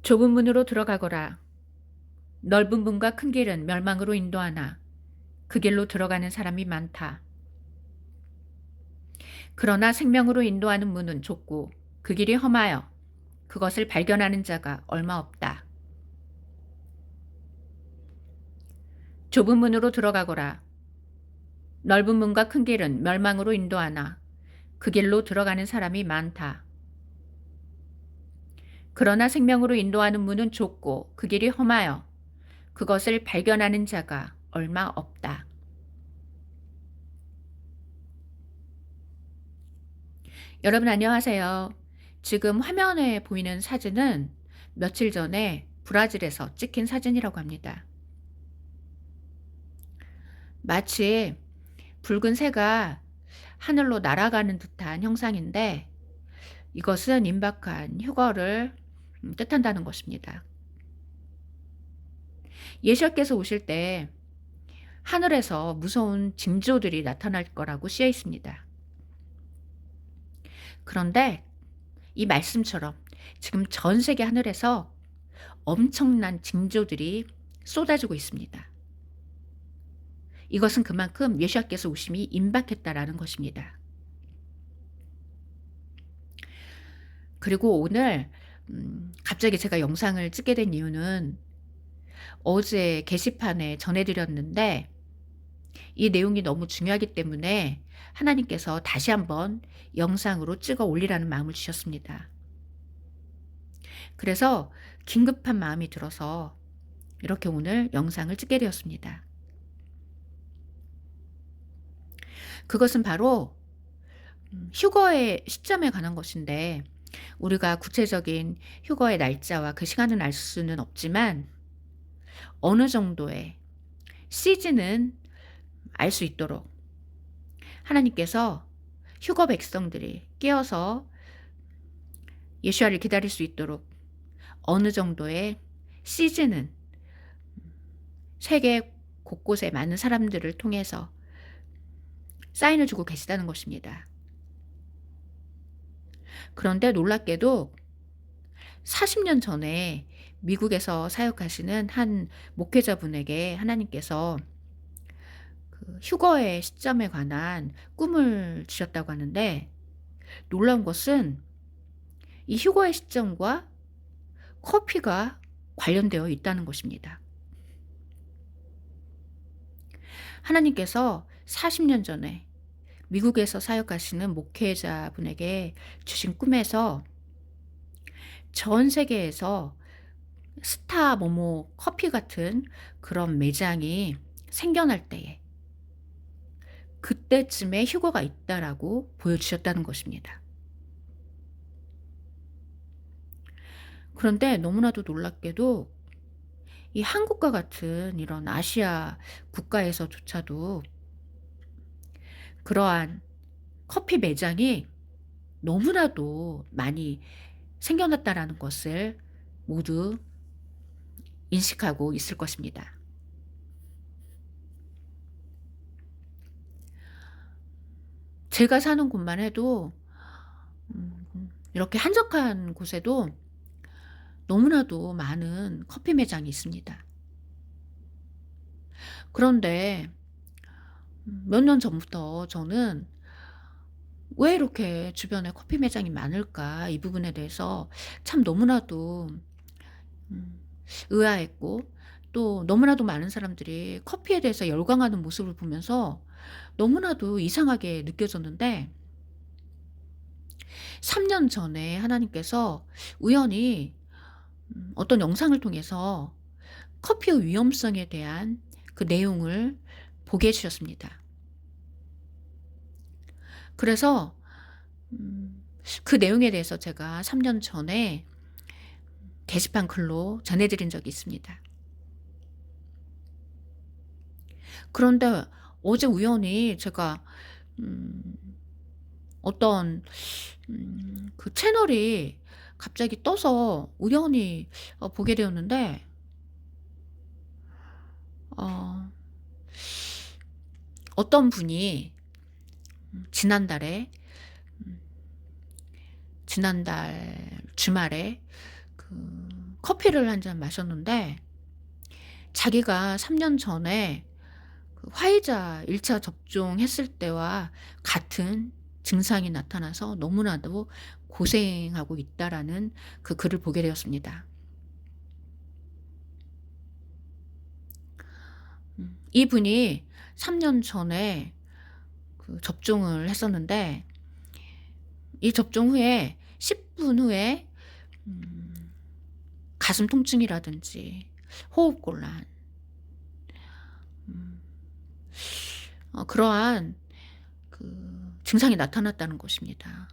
좁은 문으로 들어가거라. 넓은 문과 큰 길은 멸망으로 인도하나 그 길로 들어가는 사람이 많다. 그러나 생명으로 인도하는 문은 좁고 그 길이 험하여 그것을 발견하는 자가 얼마 없다. 좁은 문으로 들어가거라. 넓은 문과 큰 길은 멸망으로 인도하나 그 길로 들어가는 사람이 많다. 그러나 생명으로 인도하는 문은 좁고 그 길이 험하여 그것을 발견하는 자가 얼마 없다. 여러분 안녕하세요. 지금 화면에 보이는 사진은 며칠 전에 브라질에서 찍힌 사진이라고 합니다. 마치 붉은 새가 하늘로 날아가는 듯한 형상인데 이것은 임박한 휴거를 뜻한다는 것입니다. 예수께서 오실 때 하늘에서 무서운 징조들이 나타날 거라고 쓰여 있습니다. 그런데 이 말씀처럼 지금 전 세계 하늘에서 엄청난 징조들이 쏟아지고 있습니다. 이것은 그만큼 예수께서 오심이 임박했다라는 것입니다. 그리고 오늘 갑자기 제가 영상을 찍게 된 이유는 어제 게시판에 전해드렸는데 이 내용이 너무 중요하기 때문에 하나님께서 다시 한번 영상으로 찍어 올리라는 마음을 주셨습니다. 그래서 긴급한 마음이 들어서 이렇게 오늘 영상을 찍게 되었습니다. 그것은 바로 휴거의 시점에 관한 것인데 우리가 구체적인 휴거의 날짜와 그 시간은 알 수는 없지만 어느 정도의 시즌은 알 수 있도록 하나님께서 휴거 백성들이 깨어서 예수와를 기다릴 수 있도록 어느 정도의 시즌은 세계 곳곳에 많은 사람들을 통해서 사인을 주고 계시다는 것입니다. 그런데 놀랍게도 40년 전에 미국에서 사역하시는 한 목회자분에게 하나님께서 그 휴거의 시점에 관한 꿈을 주셨다고 하는데 놀라운 것은 이 휴거의 시점과 커피가 관련되어 있다는 것입니다. 하나님께서 40년 전에 미국에서 사역하시는 목회자분에게 주신 꿈에서 전 세계에서 스타 모모 커피 같은 그런 매장이 생겨날 때에 그때쯤에 휴거가 있다라고 보여주셨다는 것입니다. 그런데 너무나도 놀랍게도 이 한국과 같은 이런 아시아 국가에서조차도 그러한 커피 매장이 너무나도 많이 생겨났다라는 것을 모두 인식하고 있을 것입니다. 제가 사는 곳만 해도 이렇게 한적한 곳에도 너무나도 많은 커피 매장이 있습니다. 그런데 몇 년 전부터 저는 '왜 이렇게 주변에 커피 매장이 많을까?' 이 부분에 대해서 참 너무나도 음 의아했고 또 너무나도 많은 사람들이 커피에 대해서 열광하는 모습을 보면서 너무나도 이상하게 느껴졌는데 3년 전에 하나님께서 우연히 어떤 영상을 통해서 커피의 위험성에 대한 그 내용을 보게 해 주셨습니다. 그래서 음 그 내용에 대해서 제가 3년 전에 게시판 글로 전해 드린 적이 있습니다. 그런데 어제 우연히 제가 음 어떤 그 채널이 갑자기 떠서 우연히 보게 되었는데 어 어떤 분이 지난달에 지난달 주말에 그 커피를 한 잔 마셨는데 자기가 3년 전에 그 화이자 1차 접종했을 때와 같은 증상이 나타나서 너무나도 고생하고 있다라는 그 글을 보게 되었습니다. 이분이 3년 전에 그 접종을 했었는데 이 접종 후에 10분 후에 음 가슴 통증이라든지 호흡곤란, 음 그러한 그 증상이 나타났다는 것입니다.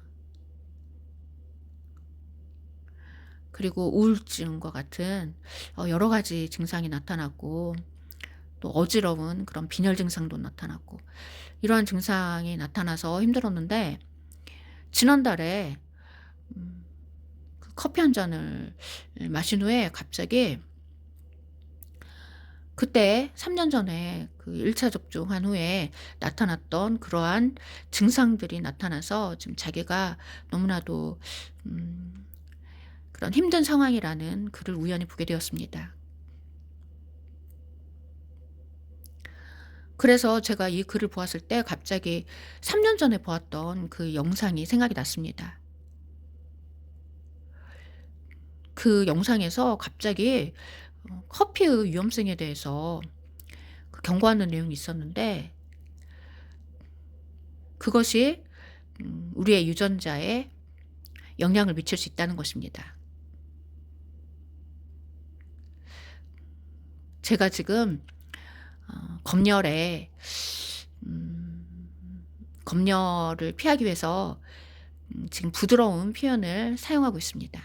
그리고 우울증과 같은 여러 가지 증상이 나타났고, 또 어지러운 그런 빈혈 증상도 나타났고, 이러한 증상이 나타나서 힘들었는데 지난달에 음 그 커피 한 잔을 마신 후에 갑자기 그때 3년 전에 그 1차 접종한 후에 나타났던 그러한 증상들이 나타나서 지금 자기가 너무나도 음 그런 힘든 상황이라는 글을 우연히 보게 되었습니다. 그래서 제가 이 글을 보았을 때 갑자기 3년 전에 보았던 그 영상이 생각이 났습니다. 그 영상에서 갑자기 커피의 위험성에 대해서 그 경고하는 내용이 있었는데, 그것이 우리의 유전자에 영향을 미칠 수 있다는 것입니다. 제가 지금 검열에 음 검열을 피하기 위해서 지금 부드러운 표현을 사용하고 있습니다.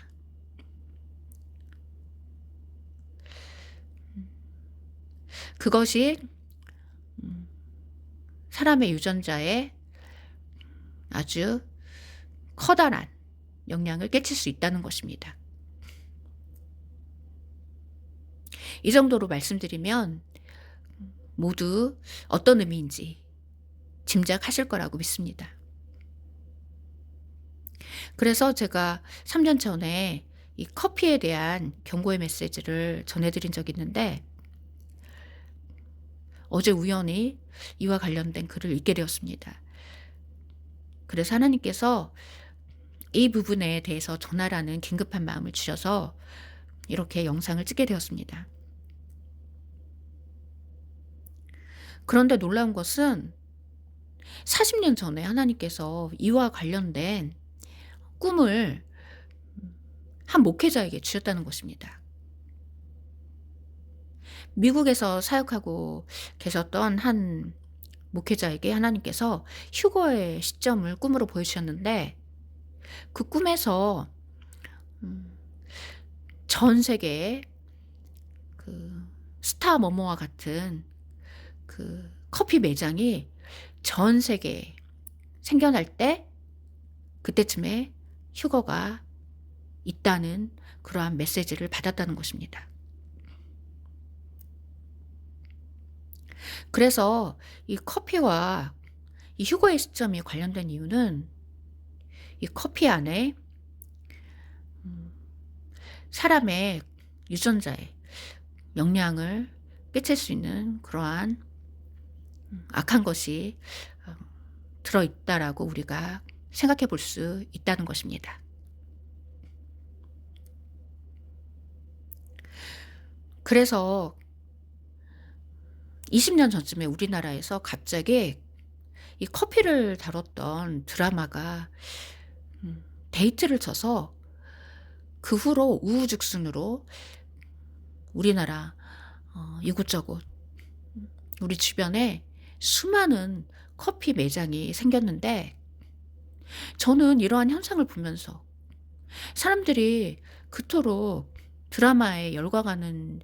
그것이 음 사람의 유전자에 아주 커다란 영향을 끼칠 수 있다는 것입니다. 이 정도로 말씀드리면 모두 어떤 의미인지 짐작하실 거라고 믿습니다. 그래서 제가 3년 전에 이 커피에 대한 경고의 메시지를 전해 드린 적이 있는데, 어제 우연히 이와 관련된 글을 읽게 되었습니다. 그래서 하나님께서 이 부분에 대해서 전하라는 긴급한 마음을 주셔서 이렇게 영상을 찍게 되었습니다. 그런데 놀라운 것은 40년 전에 하나님께서 이와 관련된 꿈을 한 목회자에게 주셨다는 것입니다. 미국에서 사역하고 계셨던 한 목회자에게 하나님께서 휴거의 시점을 꿈으로 보여주셨는데, 그 꿈에서 음 전 세계의 그 스타 뭐뭐와 같은 그 커피 매장이 전 세계에 생겨날 때 그때쯤에 휴거가 있다는 그러한 메시지를 받았다는 것입니다. 그래서 이 커피와 이 휴거의 시점이 관련된 이유는 이 커피 안에 음 사람의 유전자에 영향을 끼칠 수 있는 그러한 악한 것이 어 들어 있다라고 우리가 생각해 볼 수 있다는 것입니다. 그래서 20년 전쯤에 우리나라에서 갑자기 이 커피를 다뤘던 드라마가 데이트를 쳐서 그 후로 우후죽순으로 우리나라 이곳저곳 우리 주변에 수많은 커피 매장이 생겼는데, 저는 이러한 현상을 보면서 사람들이 그토록 드라마에 열광하는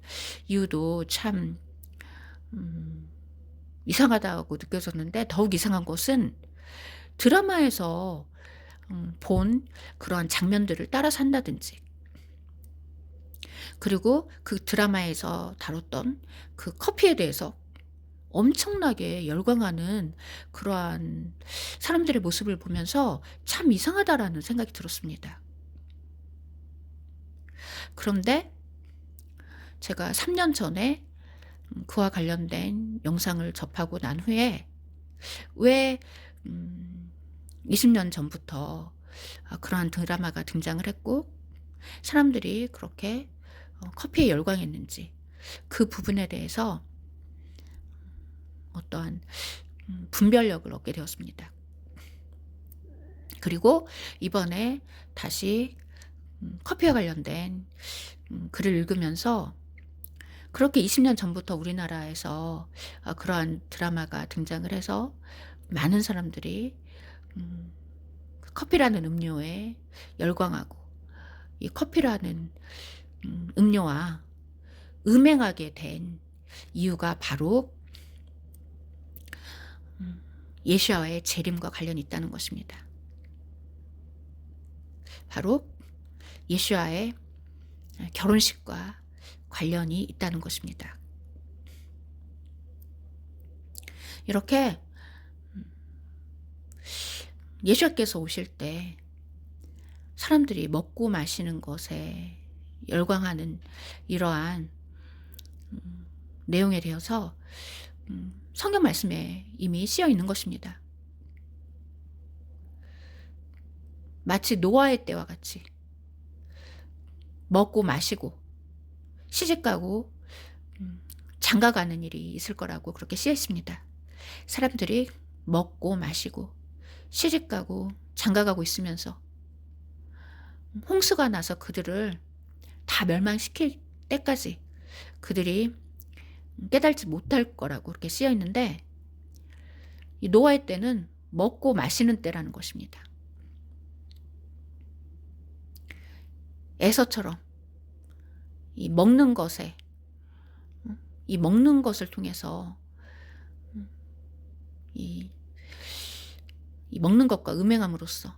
이유도 참 음 이상하다고 느껴졌는데, 더욱 이상한 것은 드라마에서 본 그러한 장면들을 따라 산다든지, 그리고 그 드라마에서 다뤘던 그 커피에 대해서 엄청나게 열광하는 그러한 사람들의 모습을 보면서 '참 이상하다.'라는 생각이 들었습니다. 그런데 제가 3년 전에 그와 관련된 영상을 접하고 난 후에 왜 20년 전부터 그러한 드라마가 등장을 했고 사람들이 그렇게 커피에 열광했는지 그 부분에 대해서 어떠한 분별력을 얻게 되었습니다. 그리고 이번에 다시 커피와 관련된 글을 읽으면서 그렇게 20년 전부터 우리나라에서 그러한 드라마가 등장을 해서 많은 사람들이 음 커피라는 음료에 열광하고 이 커피라는 음료와 음행하게 된 이유가 바로 예시야의 재림과 관련이 있다는 것입니다. 바로 예수와의 결혼식과 관련이 있다는 것입니다. 이렇게 예수께서 오실 때 사람들이 먹고 마시는 것에 열광하는 이러한 내용에 대해서 성경 말씀에 이미 쓰여 있는 것입니다. 마치 노아의 때와 같이 먹고 마시고 시집가고 장가가는 일이 있을 거라고 그렇게 쓰여 있습니다. 사람들이 먹고 마시고 시집가고 장가가고 있으면서 홍수가 나서 그들을 다 멸망시킬 때까지 그들이 깨달지 못할 거라고 그렇게 쓰여 있는데 이 노아의 때는 먹고 마시는 때라는 것입니다. 에서처럼 이 먹는 것에 이 먹는 것을 통해서 이 먹는 것과 음행함으로써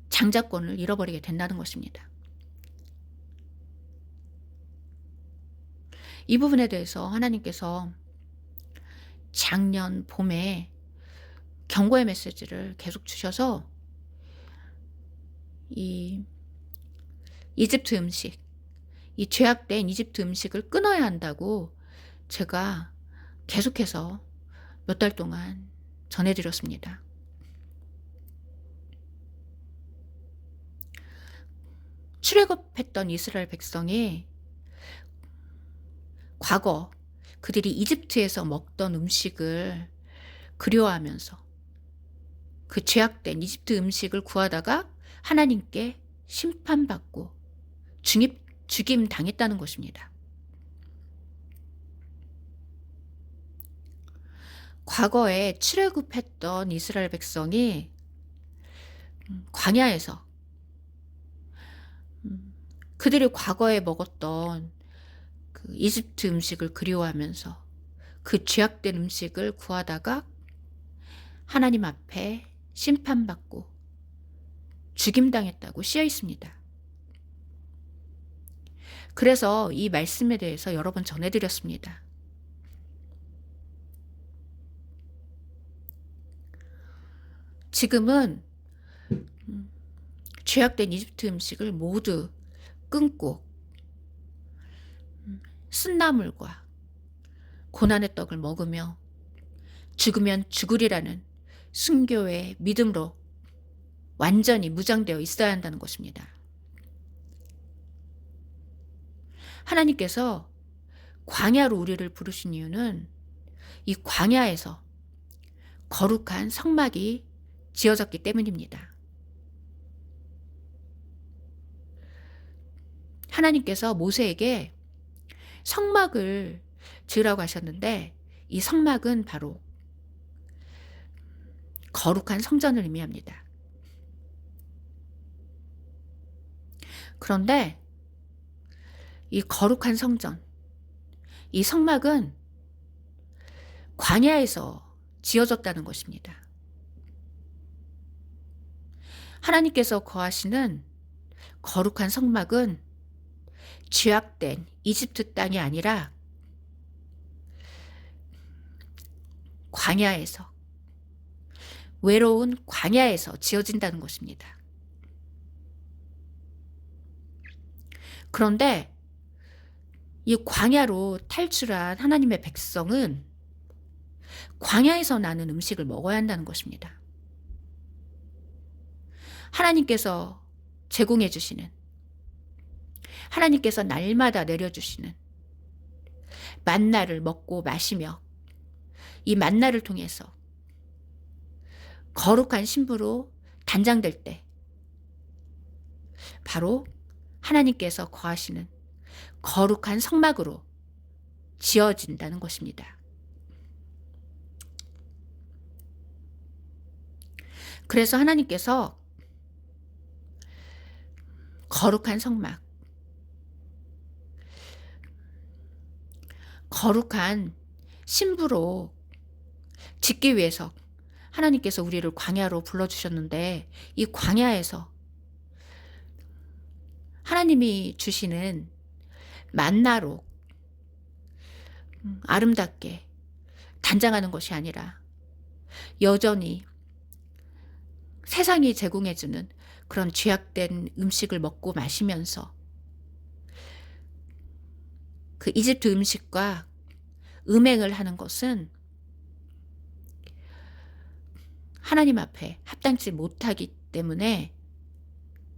장자권을 잃어버리게 된다는 것입니다. 이 부분에 대해서 하나님께서 작년 봄에 경고의 메시지를 계속 주셔서 이 이집트 음식, 이 죄악된 이집트 음식을 끊어야 한다고 제가 계속해서 몇 달 동안 전해드렸습니다. 출애굽했던 이스라엘 백성이 과거 그들이 이집트에서 먹던 음식을 그리워하면서 그 죄악된 이집트 음식을 구하다가 하나님께 심판받고 죽임 당했다는 것입니다. 과거에 출애굽했던 이스라엘 백성이 광야에서 그들이 과거에 먹었던 그 이집트 음식을 그리워하면서 그 죄악된 음식을 구하다가 하나님 앞에 심판받고 죽임당했다고 쓰여 있습니다. 그래서 이 말씀에 대해서 여러 번 전해드렸습니다. 지금은 죄악된 이집트 음식을 모두 끊고 쓴나물과 고난의 떡을 먹으며 죽으면 죽으리라는 순교의 믿음으로 완전히 무장되어 있어야 한다는 것입니다. 하나님께서 광야로 우리를 부르신 이유는 이 광야에서 거룩한 성막이 지어졌기 때문입니다. 하나님께서 모세에게 성막을 지으라고 하셨는데 이 성막은 바로 거룩한 성전을 의미합니다. 그런데 이 거룩한 성전, 이 성막은 광야에서 지어졌다는 것입니다. 하나님께서 거하시는 거룩한 성막은 죄악된 이집트 땅이 아니라 광야에서, 외로운 광야에서 지어진다는 것입니다. 그런데 이 광야로 탈출한 하나님의 백성은 광야에서 나는 음식을 먹어야 한다는 것입니다. 하나님께서 제공해 주시는, 하나님께서 날마다 내려주시는 만나를 먹고 마시며, 이 만나를 통해서 거룩한 신부로 단장될 때 바로 하나님께서 거하시는 거룩한 성막으로 지어진다는 것입니다. 그래서 하나님께서 거룩한 성막, 거룩한 신부로 짓기 위해서 하나님께서 우리를 광야로 불러주셨는데, 이 광야에서 하나님이 주시는 만나로 아름답게 단장하는 것이 아니라 여전히 세상이 제공해주는 그런 죄악된 음식을 먹고 마시면서 그 이집트 음식과 음행을 하는 것은 하나님 앞에 합당치 못하기 때문에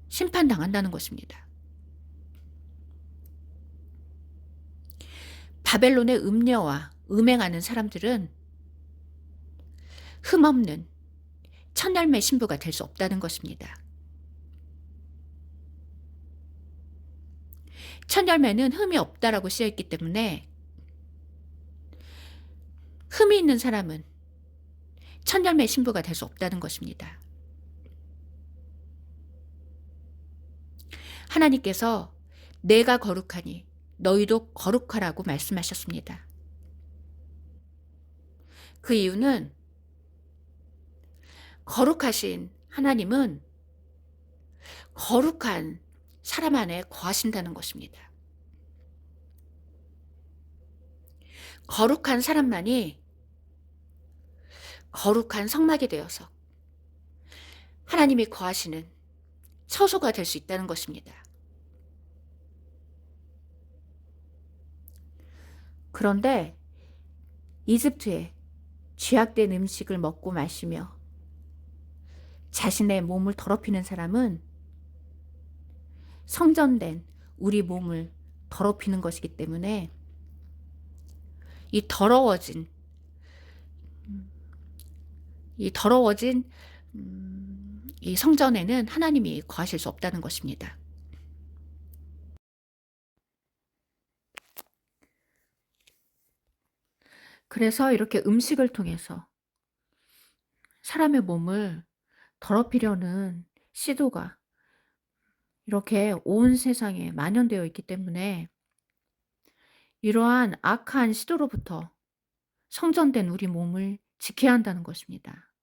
심판당한다는 것입니다. 바벨론의 음녀와 음행하는 사람들은 흠없는 천열매 신부가 될 수 없다는 것입니다. 천열매는 흠이 없다라고 쓰여있기 때문에 흠이 있는 사람은 천열매 신부가 될 수 없다는 것입니다. 하나님께서 내가 거룩하니 너희도 거룩하라고 말씀하셨습니다. 그 이유는 거룩하신 하나님은 거룩한 사람 안에 거하신다는 것입니다. 거룩한 사람만이 거룩한 성막이 되어서 하나님이 거하시는 처소가 될 수 있다는 것입니다. 그런데 이집트에 죄악된 음식을 먹고 마시며 자신의 몸을 더럽히는 사람은 성전된 우리 몸을 더럽히는 것이기 때문에 이 더러워진 이 성전에는 하나님이 거하실 수 없다는 것입니다. 그래서 이렇게 음식을 통해서 사람의 몸을 더럽히려는 시도가 이렇게 온 세상에 만연되어 있기 때문에 이러한 악한 시도로부터 성전된 우리 몸을 지켜야 한다는 것입니다.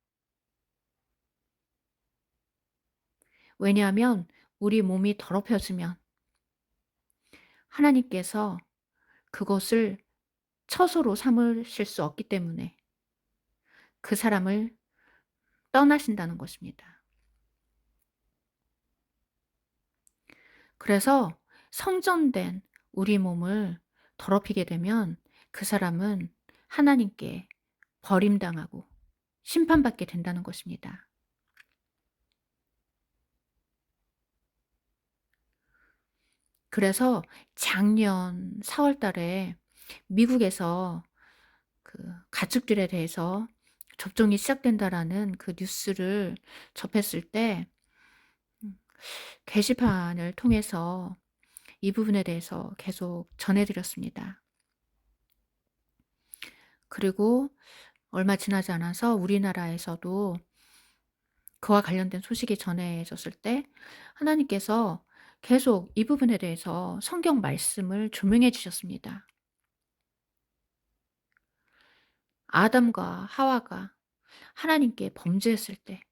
왜냐하면 우리 몸이 더럽혀지면 하나님께서 그것을 처소로 삼으실 수 없기 때문에 그 사람을 떠나신다는 것입니다. 그래서 성전된 우리 몸을 더럽히게 되면 그 사람은 하나님께 버림당하고 심판받게 된다는 것입니다. 그래서 작년 4월 달에 미국에서 그 가축들에 대해서 접종이 시작된다라는 그 뉴스를 접했을 때 게시판을 통해서 이 부분에 대해서 계속 전해드렸습니다. 그리고 얼마 지나지 않아서 우리나라에서도 그와 관련된 소식이 전해졌을 때 하나님께서 계속 이 부분에 대해서 성경 말씀을 조명해 주셨습니다. 아담과 하와가 하나님께 범죄했을 때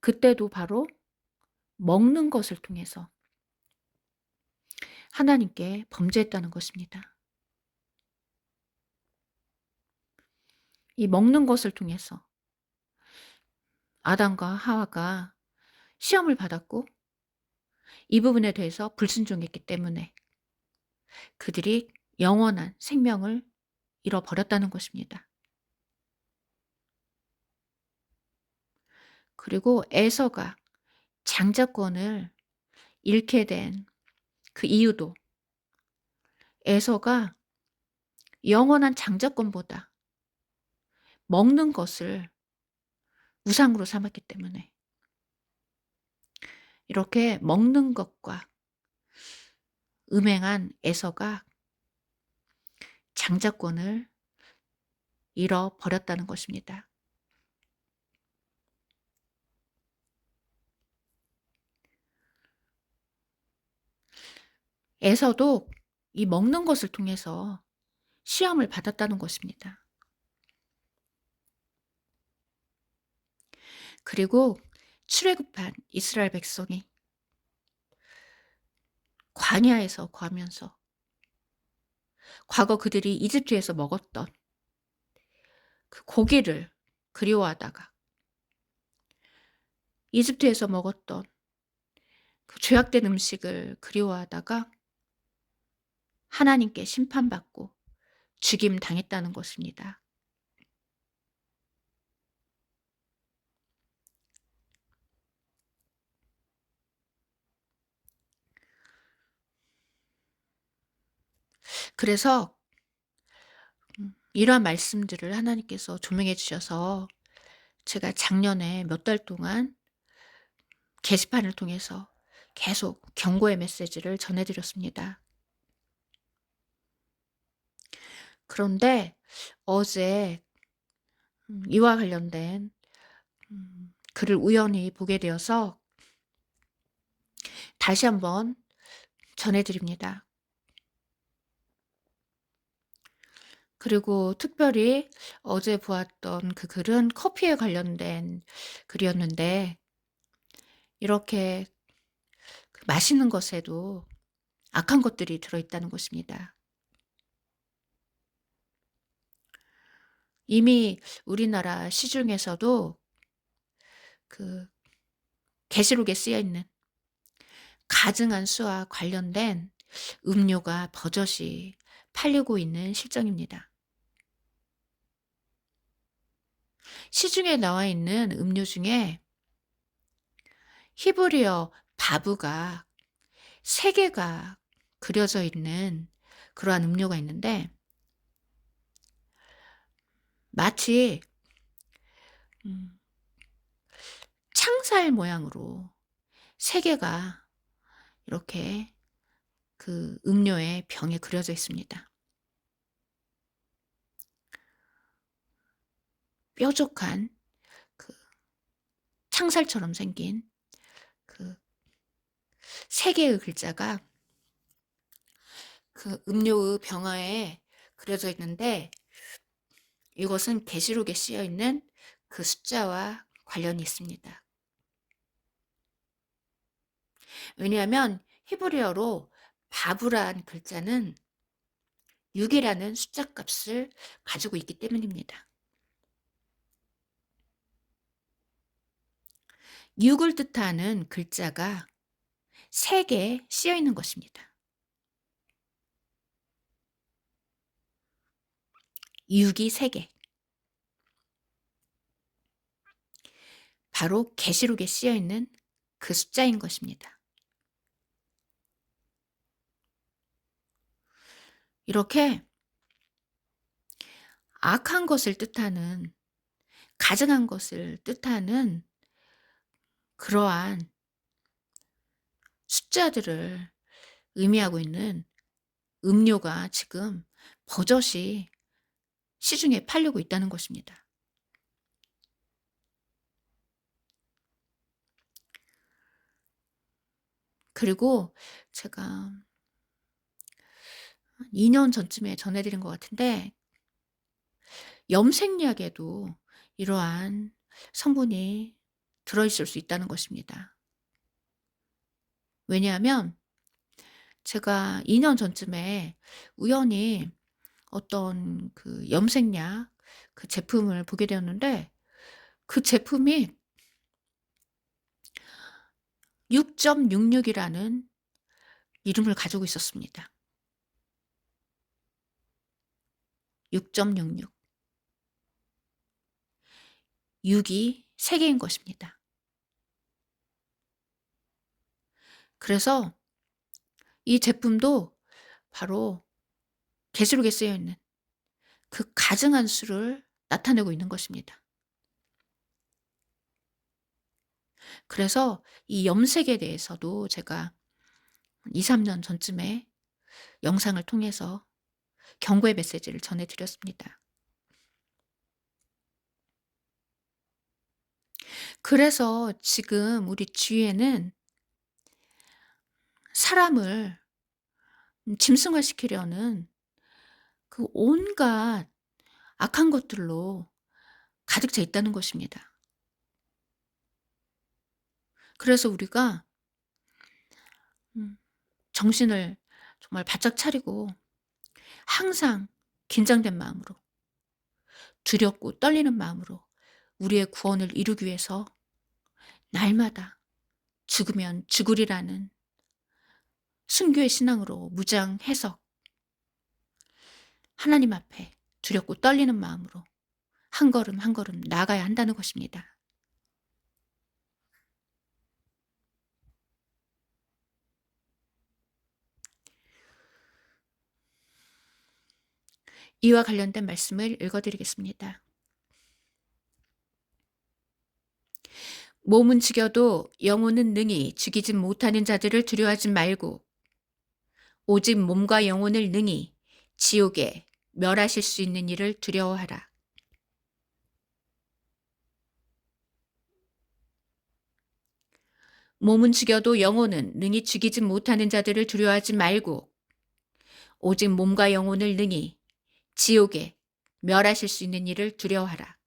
그때도 바로 먹는 것을 통해서 하나님께 범죄했다는 것입니다. 이 먹는 것을 통해서 아담과 하와가 시험을 받았고 이 부분에 대해서 불순종했기 때문에 그들이 영원한 생명을 잃어버렸다는 것입니다. 그리고 에서가 장자권을 잃게 된 그 이유도 에서가 영원한 장자권보다 먹는 것을 우상으로 삼았기 때문에 이렇게 먹는 것과 음행한 에서가 장자권을 잃어버렸다는 것입니다. 에서도 이 먹는 것을 통해서 시험을 받았다는 것입니다. 그리고 출애굽한 이스라엘 백성이 광야에서 거하면서 과거 그들이 이집트에서 먹었던 그 고기를 그리워하다가 이집트에서 먹었던 그 죄악된 음식을 그리워하다가 하나님께 심판받고 죽임 당했다는 것입니다. 그래서 이러한 말씀들을 하나님께서 조명해 주셔서 제가 작년에 몇 달 동안 게시판을 통해서 계속 경고의 메시지를 전해드렸습니다. 그런데 어제 이와 관련된 글을 우연히 보게 되어서 다시 한번 전해드립니다. 그리고 특별히 어제 보았던 그 글은 커피에 관련된 글이었는데 이렇게 그 맛있는 것에도 악한 것들이 들어있다는 것입니다. 이미 우리나라 시중에서도 그 계시록에 쓰여 있는 가증한 수와 관련된 음료가 버젓이 팔리고 있는 실정입니다. 시중에 나와 있는 음료 중에 히브리어 바브가 3개가 그려져 있는 그러한 음료가 있는데 마치 창살 모양으로 3개가 이렇게 그 음료의 병에 그려져 있습니다. 뾰족한 그 창살처럼 생긴 그 3개의 글자가 그 음료의 병화에 그려져 있는데 이것은 계시록에 쓰여 있는 그 숫자와 관련이 있습니다. 왜냐하면 히브리어로 바브란 글자는 6이라는 숫자 값을 가지고 있기 때문입니다. 6을 뜻하는 글자가 3개 쓰여 있는 것입니다. 6이 3개. 바로 계시록에 쓰여 있는 그 숫자인 것입니다. 이렇게 악한 것을 뜻하는, 가증한 것을 뜻하는 그러한 숫자들을 의미하고 있는 음료가 지금 버젓이 시중에 팔리고 있다는 것입니다. 그리고 제가 2년 전쯤에 전해드린 것 같은데 염색약에도 이러한 성분이 들어있을 수 있다는 것입니다. 왜냐하면 제가 2년 전쯤에 우연히 어떤 그 염색약 그 제품을 보게 되었는데 그 제품이 6.66이라는 이름을 가지고 있었습니다. 6.66. 6이 3개인 것입니다. 그래서 이 제품도 바로 계시록에 쓰여 있는 그 가증한 수를 나타내고 있는 것입니다. 그래서 이 염색에 대해서도 제가 2-3년 전쯤에 영상을 통해서 경고의 메시지를 전해 드렸습니다. 그래서 지금 우리 주위에는 사람을 짐승화시키려는 그 온갖 악한 것들로 가득 차 있다는 것입니다. 그래서 우리가 음 정신을 정말 바짝 차리고 항상 긴장된 마음으로, 두렵고 떨리는 마음으로 우리의 구원을 이루기 위해서 날마다 죽으면 죽으리라는 순교의 신앙으로 무장 해석, 하나님 앞에 두렵고 떨리는 마음으로 한 걸음 한 걸음 나아가야 한다는 것입니다. 이와 관련된 말씀을 읽어 드리겠습니다. 몸은 죽여도 영혼은 능히 죽이지 못하는 자들을 두려워하지 말고 오직 몸과 영혼을 능히 지옥에 멸하실 수 있는 이를 두려워하라. 몸은 죽여도 영혼은 능히 죽이지 못하는 자들을 두려워하지 말고 오직 몸과 영혼을 능히 지옥에 멸하실 수 있는 이를 두려워하라.